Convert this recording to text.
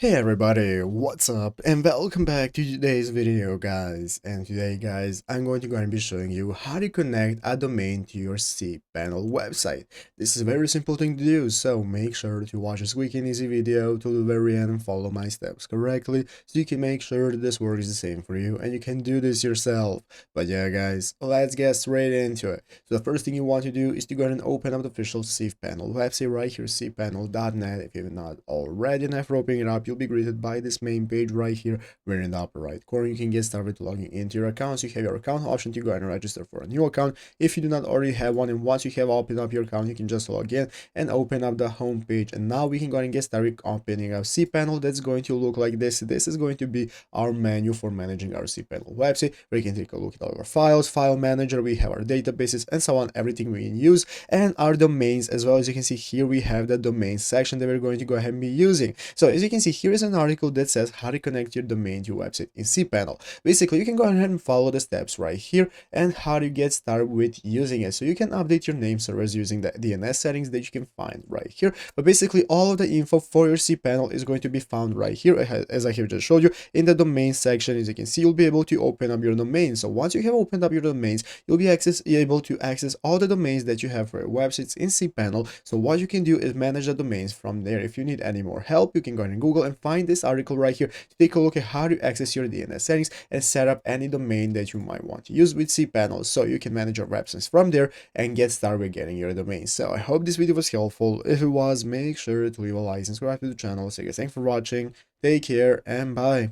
Hey everybody, what's up and welcome back to today's video guys. And today guys, I'm going to go and be showing you how to connect a domain to your cPanel website. This is a very simple thing to do, so make sure to watch this quick and easy video to the very end and follow my steps correctly so you can make sure that this works the same for you and you can do this yourself. But yeah guys, let's get straight into it. So the first thing you want to do is to go ahead and open up the official cPanel website right here, cpanel.net. If you're not already, and after opening it up, you'll be greeted by this main page right here, where in the upper right corner you can get started logging into your account. So you have your account option to go and register for a new account if you do not already have one, and once you have opened up your account, you can just log in and open up the home page. And now we can go and get started opening our cPanel. That's going to look like this is going to be our menu for managing our cPanel website, where you can take a look at all our files, file manager, we have our databases and so on, everything we can use, and our domains as well. As you can see here, we have the domain section that we're going to go ahead and be using. So as you can see, here is an article that says how to connect your domain to your website in cPanel. Basically, you can go ahead and follow the steps right here and how to get started with using it. So you can update your name servers using the DNS settings that you can find right here. But basically, all of the info for your cPanel is going to be found right here, as I have just showed you, in the domain section. As you can see, you'll be able to open up your domain. So once you have opened up your domains, you'll be able to access all the domains that you have for your websites in cPanel. So what you can do is manage the domains from there. If you need any more help, you can go ahead and Google and find this article right here to take a look at how to access your DNS settings and set up any domain that you might want to use with cPanel, so you can manage your websites from there and get started with getting your domain. So I hope this video was helpful. If it was, make sure to leave a like and subscribe to the channel. So guys, thanks for watching, take care and bye.